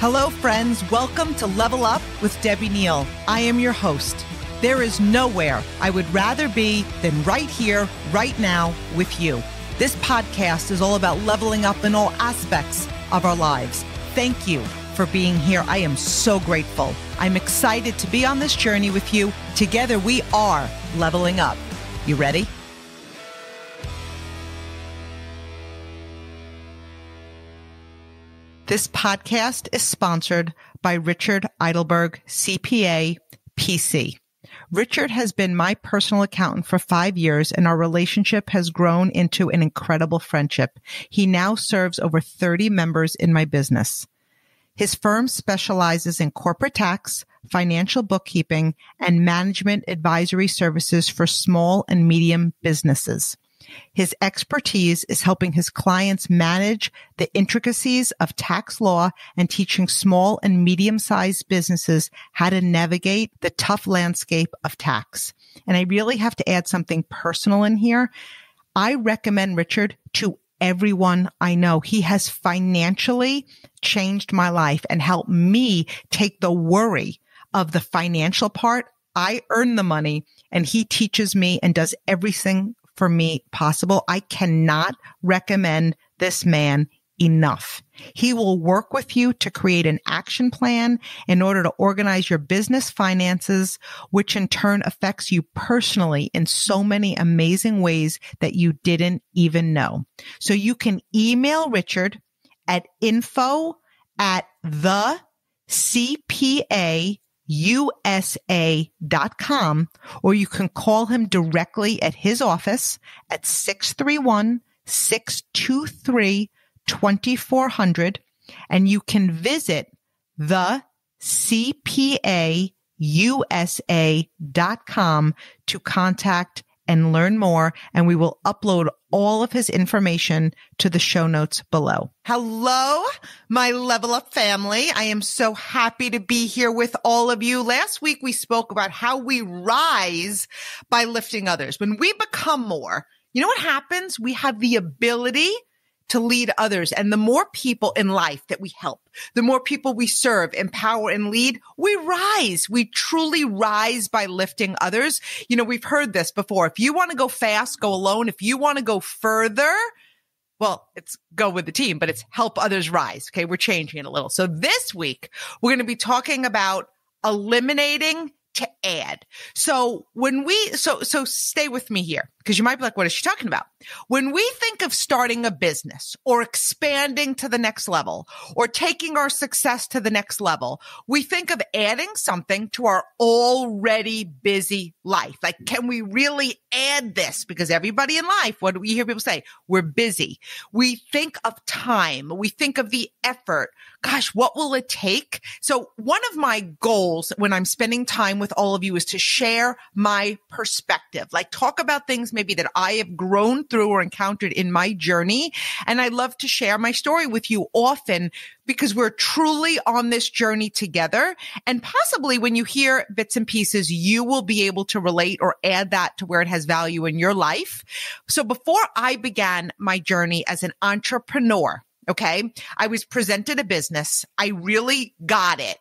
Hello, friends. Welcome to Level Up with Debbie Neal. I am your host. There is nowhere I would rather be than right here, right now with you. This podcast is all about leveling up in all aspects of our lives. Thank you for being here. I am so grateful. I'm excited to be on this journey with you. Together, we are leveling up. You ready? This podcast is sponsored by Richard Eidelberg, CPA, PC. Richard has been my personal accountant for 5 years, and our relationship has grown into an incredible friendship. He now serves over 30 members in my business. His firm specializes in corporate tax, financial bookkeeping, and management advisory services for small and medium businesses. His expertise is helping his clients manage the intricacies of tax law and teaching small and medium-sized businesses how to navigate the tough landscape of tax. And I really have to add something personal in here. I recommend Richard to everyone I know. He has financially changed my life and helped me take the worry of the financial part. I earn the money and he teaches me and does everything for me possible. I cannot recommend this man enough. He will work with you to create an action plan in order to organize your business finances, which in turn affects you personally in so many amazing ways that you didn't even know. So you can email Richard at info@thecpausa.com, or you can call him directly at his office at 631-623-2400, and you can visit thecpausa.com to contact and learn more, and we will upload all of his information to the show notes below. Hello, my Level Up family. I am so happy to be here with all of you. Last week, we spoke about how we rise by lifting others. When we become more, you know what happens? We have the ability to lead others. And the more people in life that we help, the more people we serve, empower, and lead, we rise. We truly rise by lifting others. You know, we've heard this before. If you want to go fast, go alone. If you want to go further, well, it's go with the team, but it's help others rise. Okay. We're changing it a little. So this week, we're going to be talking about eliminating to add. So so stay with me here, because you might be like, what is she talking about? When we think of starting a business or expanding to the next level or taking our success to the next level, we think of adding something to our already busy life. Like, can we really add this? Because everybody in life, what do we hear people say? We're busy. We think of time. We think of the effort. Gosh, what will it take? So one of my goals when I'm spending time with all of you is to share my perspective, like talk about things maybe that I have grown through or encountered in my journey. And I love to share my story with you often because we're truly on this journey together. And possibly when you hear bits and pieces, you will be able to relate or add that to where it has value in your life. So before I began my journey as an entrepreneur, okay, I was presented a business. I really got it.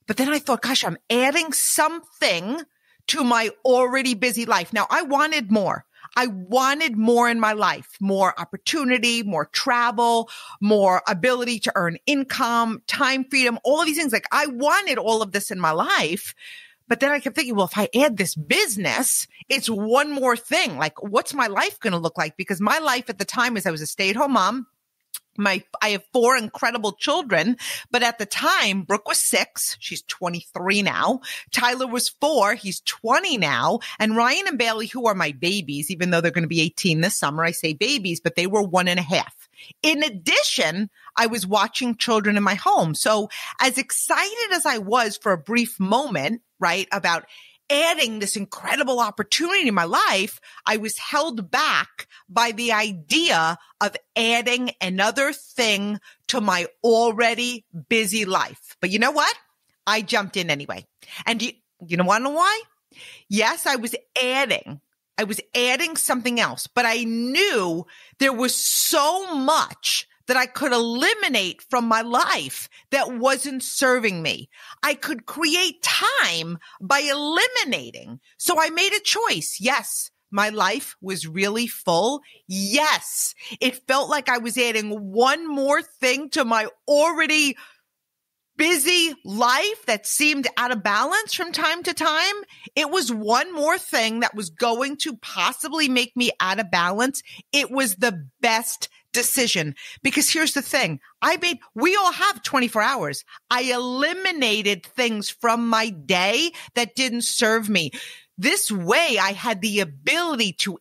But then I thought, gosh, I'm adding something to my already busy life. Now, I wanted more. I wanted more in my life, more opportunity, more travel, more ability to earn income, time freedom, all of these things. Like, I wanted all of this in my life. But then I kept thinking, well, if I add this business, it's one more thing. Like, what's my life going to look like? Because my life at the time is I was a stay-at-home mom. I have 4 incredible children, but at the time, Brooke was 6. She's 23 now. Tyler was 4. He's 20 now. And Ryan and Bailey, who are my babies, even though they're going to be 18 this summer, I say babies, but they were 1.5. In addition, I was watching children in my home. So as excited as I was for a brief moment, right, about adding this incredible opportunity in my life, I was held back by the idea of adding another thing to my already busy life. But you know what? I jumped in anyway. And you want to know why? Yes, I was adding something else, but I knew there was so much that I could eliminate from my life that wasn't serving me. I could create time by eliminating. So I made a choice. Yes, my life was really full. Yes, it felt like I was adding one more thing to my already busy life that seemed out of balance from time to time. It was one more thing that was going to possibly make me out of balance. It was the best decision, because here's the thing. We all have 24 hours. I eliminated things from my day that didn't serve me. This way I had the ability to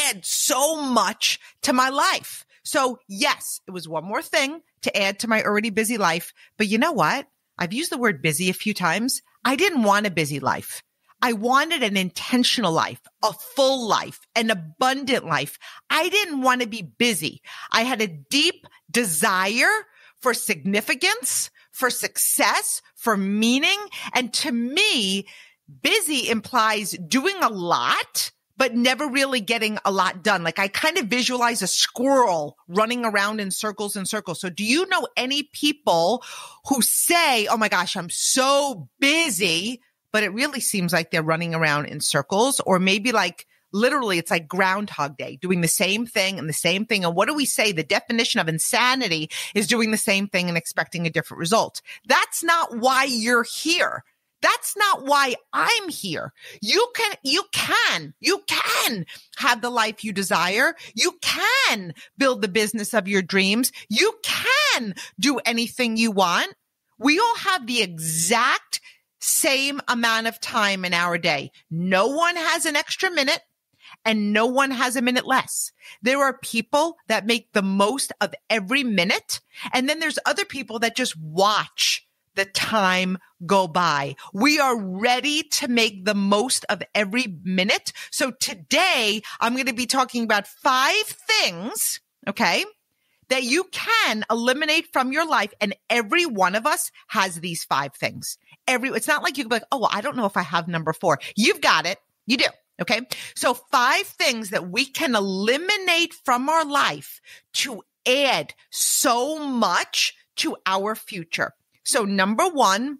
add so much to my life. So yes, it was one more thing to add to my already busy life. But you know what? I've used the word busy a few times. I didn't want a busy life. I wanted an intentional life, a full life, an abundant life. I didn't want to be busy. I had a deep desire for significance, for success, for meaning. And to me, busy implies doing a lot, but never really getting a lot done. Like I kind of visualize a squirrel running around in circles and circles. So do you know any people who say, oh my gosh, I'm so busy, but it really seems like they're running around in circles? Or maybe like literally it's like Groundhog Day, doing the same thing and the same thing. And what do we say? The definition of insanity is doing the same thing and expecting a different result. That's not why you're here. That's not why I'm here. You can have the life you desire. You can build the business of your dreams. You can do anything you want. We all have the exact same amount of time in our day. No one has an extra minute and no one has a minute less. There are people that make the most of every minute. And then there's other people that just watch the time go by. We are ready to make the most of every minute. So today I'm going to be talking about 5 things, okay, that you can eliminate from your life. And every one of us has these 5 things. It's not like you can be like, oh, well, I don't know if I have number 4. You've got it. You do. Okay. So 5 things that we can eliminate from our life to add so much to our future. So number 1,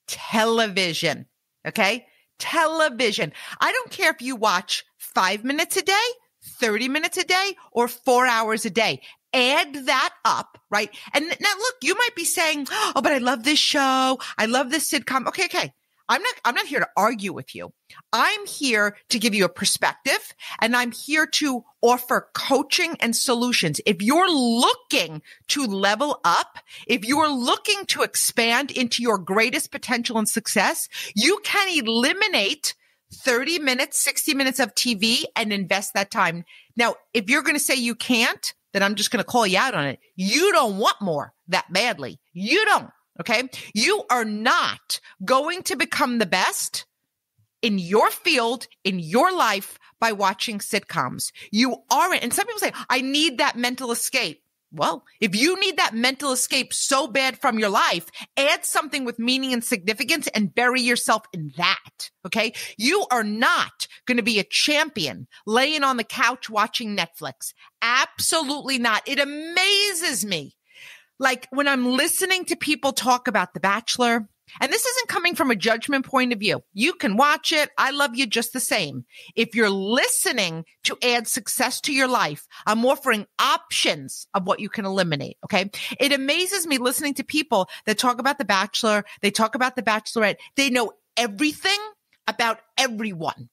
television. Okay. Television. I don't care if you watch 5 minutes a day, 30 minutes a day, or 4 hours a day. Add that up, right? And now look, you might be saying, oh, but I love this show. I love this sitcom. Okay. I'm not here to argue with you. I'm here to give you a perspective, and I'm here to offer coaching and solutions. If you're looking to level up, if you're looking to expand into your greatest potential and success, you can eliminate 30 minutes, 60 minutes of TV and invest that time. Now, if you're going to say you can't, then I'm just going to call you out on it. You don't want more that badly. You don't. Okay. You are not going to become the best in your field, in your life by watching sitcoms. You aren't. And some people say, I need that mental escape. Well, if you need that mental escape so bad from your life, add something with meaning and significance and bury yourself in that. Okay. You are not going to be a champion laying on the couch watching Netflix. Absolutely not. It amazes me. Like when I'm listening to people talk about The Bachelor, and this isn't coming from a judgment point of view. You can watch it. I love you just the same. If you're listening to add success to your life, I'm offering options of what you can eliminate. Okay. It amazes me listening to people that talk about The Bachelor. They talk about The Bachelorette. They know everything about everyone.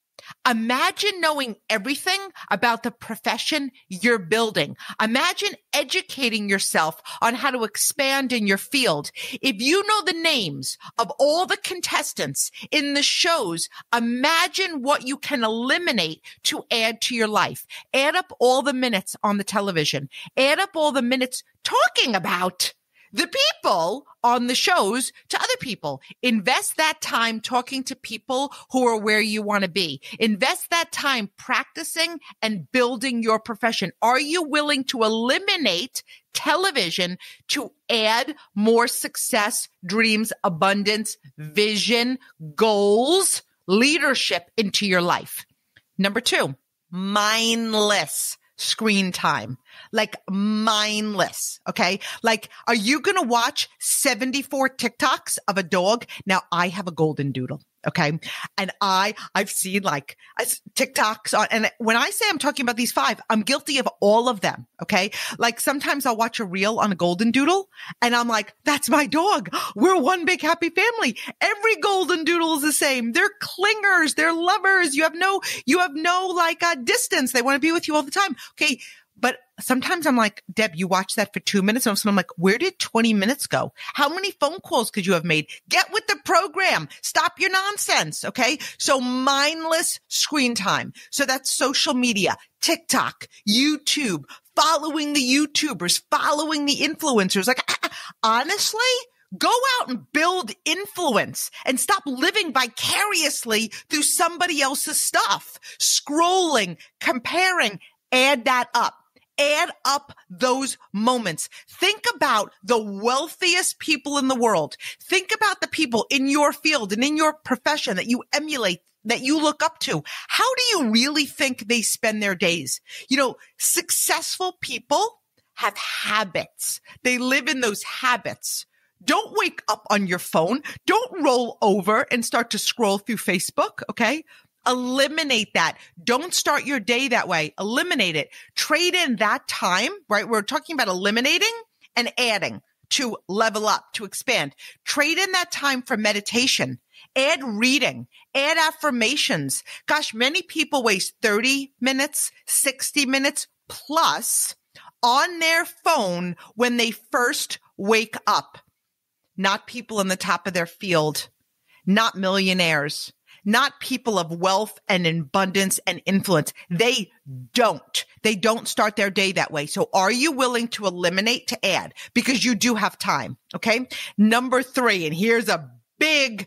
Imagine knowing everything about the profession you're building. Imagine educating yourself on how to expand in your field. If you know the names of all the contestants in the shows, imagine what you can eliminate to add to your life. Add up all the minutes on the television. Add up all the minutes talking about the people on the shows to other people. Invest that time talking to people who are where you want to be. Invest that time practicing and building your profession. Are you willing to eliminate television to add more success, dreams, abundance, vision, goals, leadership into your life? Number 2, mindless screen time, like mindless. Okay. Like, are you going to watch 74 TikToks of a dog? Now I have a golden doodle. Okay. And I've seen like TikToks on, and when I say I'm talking about these 5, I'm guilty of all of them. Okay. Like sometimes I'll watch a reel on a golden doodle and I'm like, that's my dog. We're one big happy family. Every golden doodle is the same. They're clingers. They're lovers. You have no like distance. They want to be with you all the time. Okay. But sometimes I'm like, Deb, you watch that for 2 minutes. And I'm like, where did 20 minutes go? How many phone calls could you have made? Get with the program. Stop your nonsense. Okay. So mindless screen time. So that's social media, TikTok, YouTube, following the YouTubers, following the influencers. Like, honestly, go out and build influence and stop living vicariously through somebody else's stuff. Scrolling, comparing, add that up. Add up those moments. Think about the wealthiest people in the world. Think about the people in your field and in your profession that you emulate, that you look up to. How do you really think they spend their days? You know, successful people have habits. They live in those habits. Don't wake up on your phone. Don't roll over and start to scroll through Facebook. Okay. Eliminate that. Don't start your day that way. Eliminate it. Trade in that time, right? We're talking about eliminating and adding to level up, to expand. Trade in that time for meditation. Add reading. Add affirmations. Gosh, many people waste 30 minutes, 60 minutes plus on their phone when they first wake up. Not people in the top of their field, not millionaires, not people of wealth and abundance and influence. They don't start their day that way. So are you willing to eliminate to add? Because you do have time. Okay. Number 3, and here's a big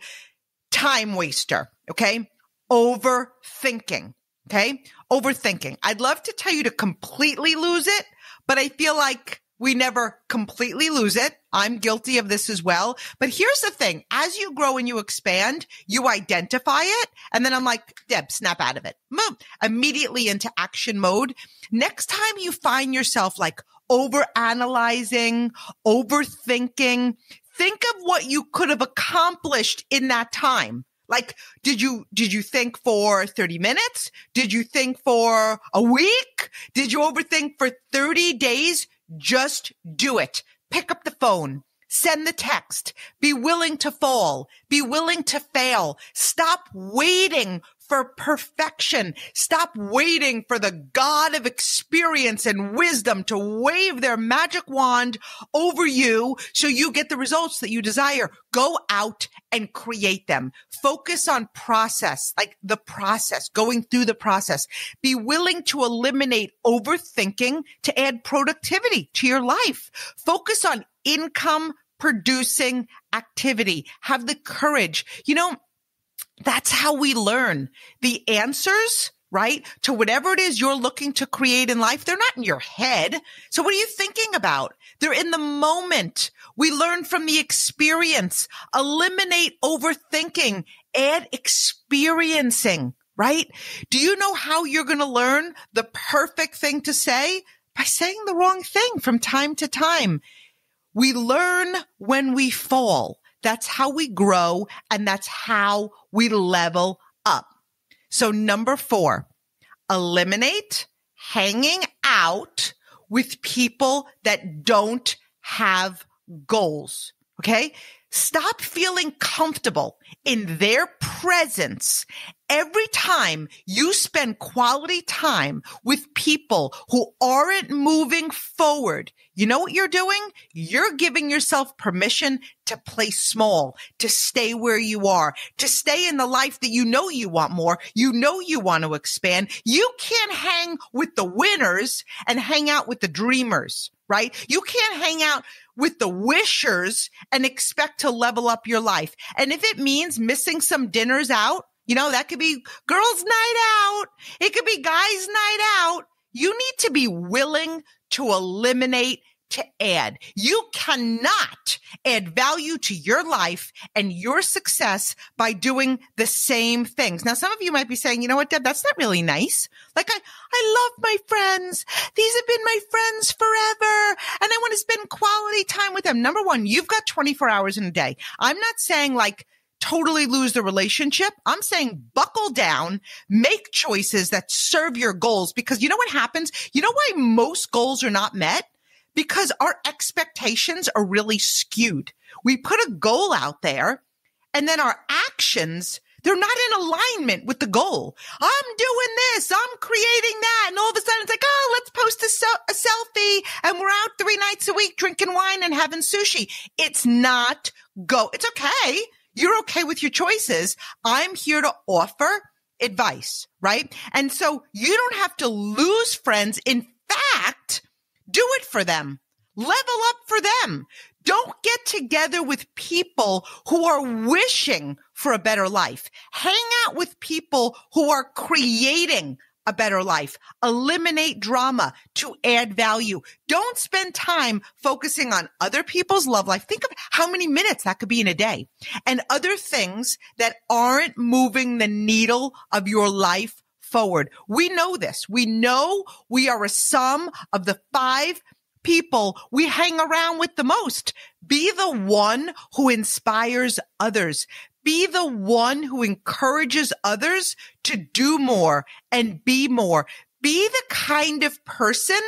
time waster. Okay. Overthinking. Okay. Overthinking. I'd love to tell you to completely lose it, but I feel like we never completely lose it. I'm guilty of this as well. But here's the thing. As you grow and you expand, you identify it. And then I'm like, Deb, snap out of it. Move immediately into action mode. Next time you find yourself like overanalyzing, overthinking, think of what you could have accomplished in that time. Like, did you think for 30 minutes? Did you think for a week? Did you overthink for 30 days? Just do it. Pick up the phone. Send the text. Be willing to fall. Be willing to fail. Stop waiting for perfection. Stop waiting for the God of experience and wisdom to wave their magic wand over you so you get the results that you desire. Go out and create them. Focus on process, like the process, going through the process. Be willing to eliminate overthinking to add productivity to your life. Focus on income producing activity. Have the courage. You know, that's how we learn. The answers, right, to whatever it is you're looking to create in life, they're not in your head. So what are you thinking about? They're in the moment. We learn from the experience. Eliminate overthinking. Add experiencing, right? Do you know how you're going to learn the perfect thing to say? By saying the wrong thing from time to time. We learn when we fall. That's how we grow, and that's how we level up. So number 4, eliminate hanging out with people that don't have goals. Okay? Stop feeling comfortable in their presence every time you spend quality time with people who aren't moving forward. You know what you're doing? You're giving yourself permission to play small, to stay where you are, to stay in the life that you know you want more. You know you want to expand. You can't hang with the winners and hang out with the dreamers, right? You can't hang out with the wishers and expect to level up your life. And if it means missing some dinners out, you know, that could be girls' night out. It could be guys' night out. You need to be willing to eliminate to add. You cannot add value to your life and your success by doing the same things. Now, some of you might be saying, you know what, Deb, that's not really nice. Like, I love my friends. These have been my friends forever. And I want to spend quality time with them. Number one, you've got 24 hours in a day. I'm not saying like totally lose the relationship. I'm saying buckle down, make choices that serve your goals, because you know what happens? You know why most goals are not met? Because our expectations are really skewed. We put a goal out there and then our actions, they're not in alignment with the goal. I'm doing this. I'm creating that. And all of a sudden it's like, oh, let's post a selfie and we're out 3 nights a week drinking wine and having sushi. It's not it's okay. You're okay with your choices. I'm here to offer advice, right? And so you don't have to lose friends. In fact, do it for them. Level up for them. Don't get together with people who are wishing for a better life. Hang out with people who are creating a better life. Eliminate drama to add value. Don't spend time focusing on other people's love life. Think of how many minutes that could be in a day and other things that aren't moving the needle of your life forward. We know this. We know we are a sum of the 5 people we hang around with the most. Be the one who inspires others. Be the one who encourages others to do more and be more. Be the kind of person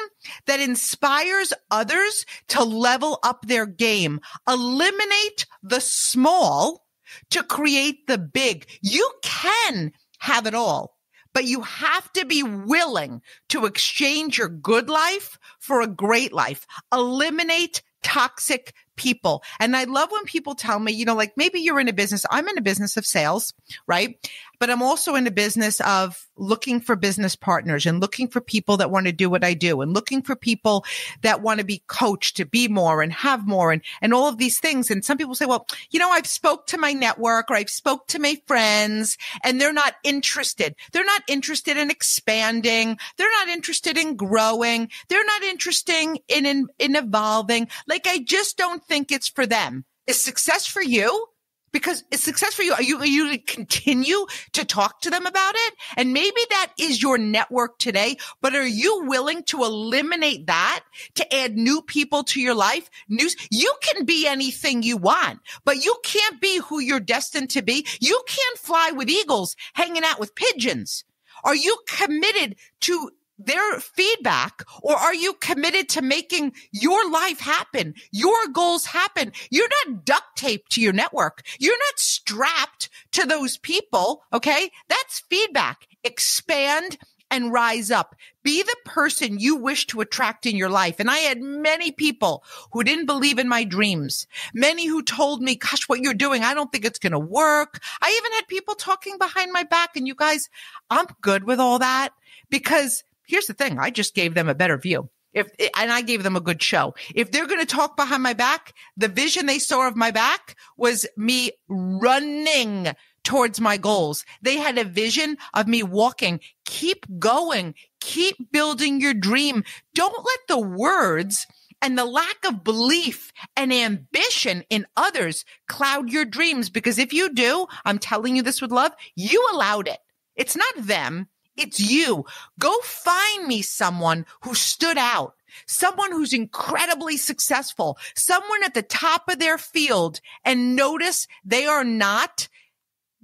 that inspires others to level up their game. Eliminate the small to create the big. You can have it all, but you have to be willing to exchange your good life for a great life. Eliminate toxic people. And I love when people tell me, you know, like maybe you're in a business. I'm in a business of sales, right? But I'm also in the business of looking for business partners and looking for people that want to do what I do and looking for people that want to be coached to be more and have more and all of these things. And some people say, well, you know, I've spoke to my network or I've spoke to my friends and they're not interested. They're not interested in expanding. They're not interested in growing. They're not interested in evolving. Like, I just don't think it's for them. Is success for you? Because it's success for you. Are you going to continue to talk to them about it? And maybe that is your network today, but are you willing to eliminate that to add new people to your life? You can be anything you want, but you can't be who you're destined to be. You can't fly with eagles hanging out with pigeons. Are you committed to their feedback, or are you committed to making your life happen, your goals happen? You're not duct taped to your network. You're not strapped to those people. Okay. That's feedback. Expand and rise up. Be the person you wish to attract in your life. And I had many people who didn't believe in my dreams. Many who told me, gosh, what you're doing, I don't think it's going to work. I even had people talking behind my back. And you guys, I'm good with all that, because here's the thing. I just gave them a better view. And I gave them a good show. If they're going to talk behind my back, the vision they saw of my back was me running towards my goals. They had a vision of me walking. Keep going. Keep building your dream. Don't let the words and the lack of belief and ambition in others cloud your dreams. Because if you do, I'm telling you this with love, you allowed it. It's not them. It's you. Go find me someone who stood out, someone who's incredibly successful, someone at the top of their field, and notice they are not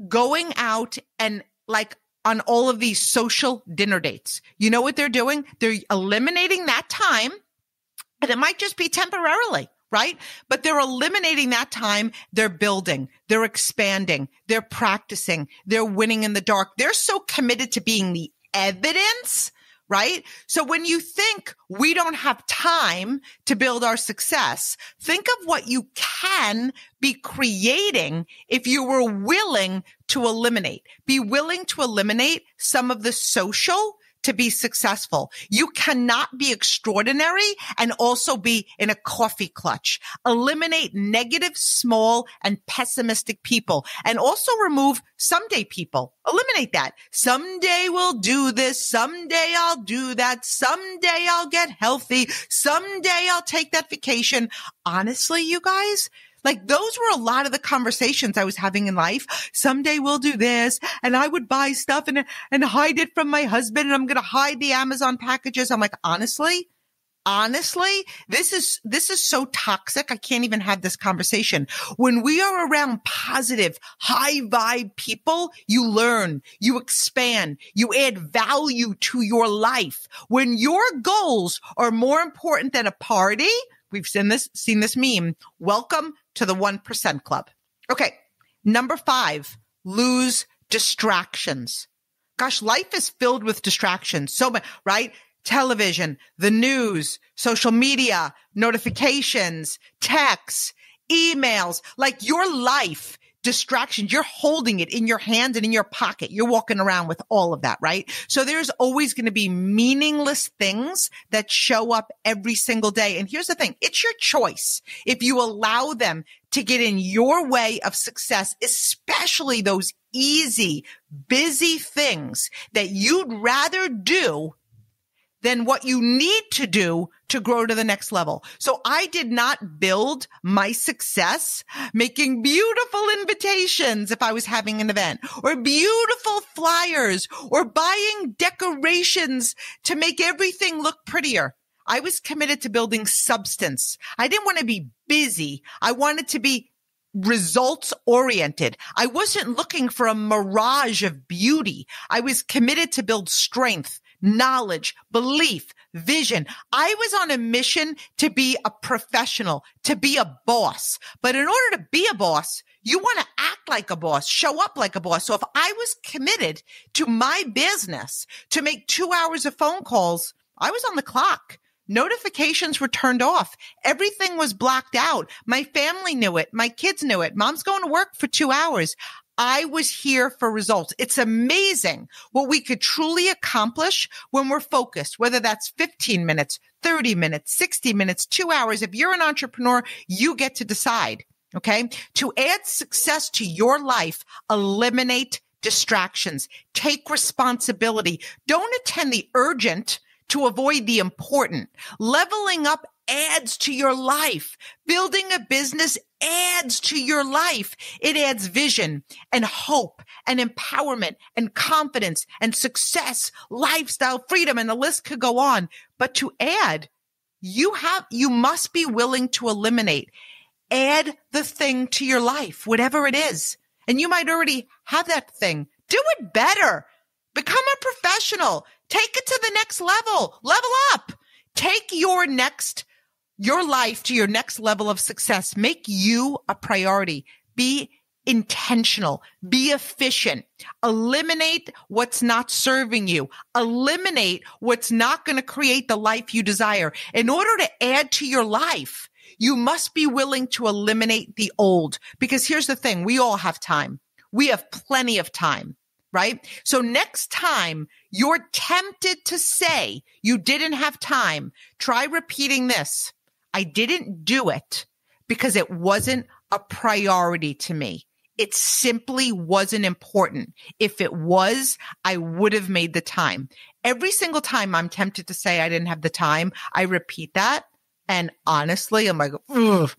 going out and like on all of these social dinner dates. You know what they're doing? They're eliminating that time, and it might just be temporarily, right? But they're eliminating that time. They're building, they're expanding, they're practicing, they're winning in the dark. They're so committed to being the evidence, right? So when you think we don't have time to build our success, think of what you can be creating if you were willing to eliminate. Be willing to eliminate some of the social to be successful. You cannot be extraordinary and also be in a coffee clutch. Eliminate negative, small, and pessimistic people, and also remove someday people. Eliminate that. Someday we'll do this. Someday I'll do that. Someday I'll get healthy. Someday I'll take that vacation. Honestly, you guys, like those were a lot of the conversations I was having in life. Someday we'll do this, and I would buy stuff and hide it from my husband, and I'm going to hide the Amazon packages. I'm like, honestly, this is so toxic. I can't even have this conversation. When we are around positive, high vibe people, you learn, you expand, you add value to your life. When your goals are more important than a party, we've seen this meme. Welcome to the 1% club. Okay. Number 5, lose distractions. Gosh, life is filled with distractions. So much, right? Television, the news, social media, notifications, texts, emails, like your life, distractions. You're holding it in your hand and in your pocket. You're walking around with all of that, right? So there's always going to be meaningless things that show up every single day. And here's the thing. It's your choice. If you allow them to get in your way of success, especially those easy, busy things that you'd rather do than what you need to do to grow to the next level. So I did not build my success making beautiful invitations if I was having an event, or beautiful flyers, or buying decorations to make everything look prettier. I was committed to building substance. I didn't want to be busy. I wanted to be results oriented. I wasn't looking for a mirage of beauty. I was committed to build strength, knowledge, belief, vision. I was on a mission to be a professional, to be a boss. But in order to be a boss, you want to act like a boss, show up like a boss. So if I was committed to my business to make 2 hours of phone calls, I was on the clock. Notifications were turned off. Everything was blocked out. My family knew it. My kids knew it. Mom's going to work for 2 hours. I was here for results. It's amazing what we could truly accomplish when we're focused, whether that's 15 minutes, 30 minutes, 60 minutes, 2 hours. If you're an entrepreneur, you get to decide, okay? To add success to your life, eliminate distractions. Take responsibility. Don't attend the urgent to avoid the important. Leveling up adds to your life. Building a business adds to your life. It adds vision and hope and empowerment and confidence and success, lifestyle, freedom, and the list could go on. But to add, you must be willing to eliminate. Add the thing to your life, whatever it is. And you might already have that thing. Do it better. Become a professional. Take it to the next level. Level up. Take your life to your next level of success. Make you a priority. Be intentional. Be efficient. Eliminate what's not serving you. Eliminate what's not going to create the life you desire. In order to add to your life, you must be willing to eliminate the old. Because here's the thing. We all have time. We have plenty of time. Right? So next time you're tempted to say you didn't have time, try repeating this. I didn't do it because it wasn't a priority to me. It simply wasn't important. If it was, I would have made the time. Every single time I'm tempted to say I didn't have the time, I repeat that. And honestly, I'm like, ugh.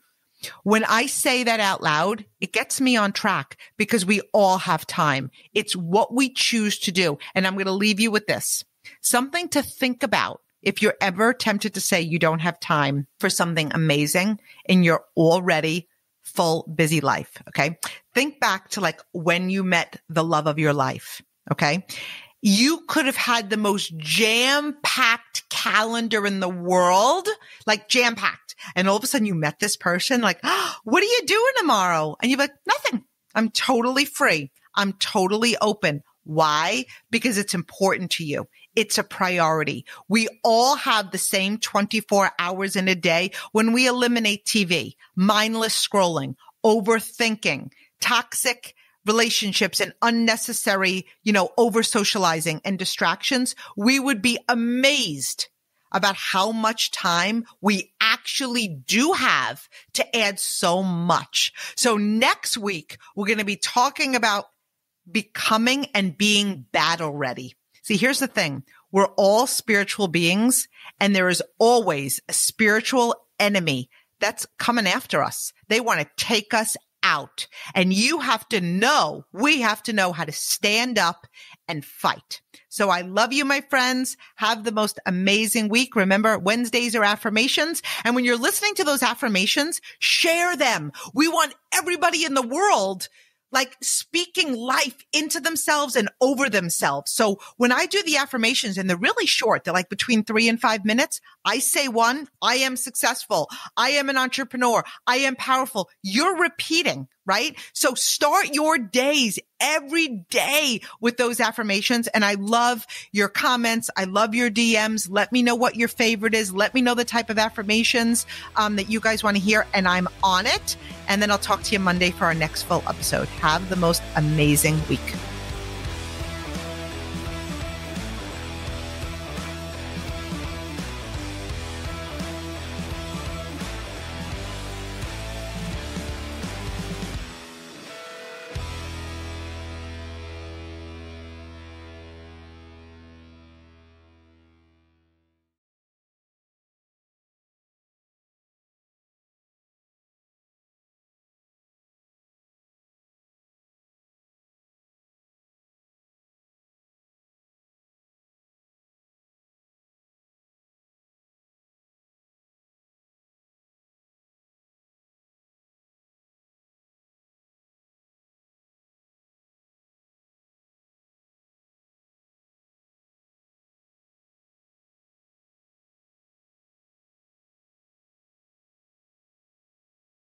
When I say that out loud, it gets me on track because we all have time. It's what we choose to do. And I'm going to leave you with this. Something to think about if you're ever tempted to say you don't have time for something amazing in your already full, busy life. Okay. Think back to like when you met the love of your life. Okay. You could have had the most jam-packed calendar in the world, like jam-packed. And all of a sudden you met this person like, oh, what are you doing tomorrow? And you're like, nothing. I'm totally free. I'm totally open. Why? Because it's important to you. It's a priority. We all have the same 24 hours in a day when we eliminate TV, mindless scrolling, overthinking, toxic relationships and unnecessary, over socializing and distractions, we would be amazed about how much time we actually do have to add so much. So next week, we're going to be talking about becoming and being battle ready. See, here's the thing. We're all spiritual beings, and there is always a spiritual enemy that's coming after us. They want to take us out. And we have to know how to stand up and fight. So I love you, my friends. Have the most amazing week. Remember, Wednesdays are affirmations. And when you're listening to those affirmations, share them. We want everybody in the world speaking life into themselves and over themselves. So when I do the affirmations, and they're really short, they're between 3 and 5 minutes, I say one, I am successful. I am an entrepreneur. I am powerful. You're repeating, right? So start your days every day with those affirmations. And I love your comments. I love your DMs. Let me know what your favorite is. Let me know the type of affirmations that you guys want to hear. And I'm on it. And then I'll talk to you Monday for our next full episode. Have the most amazing week.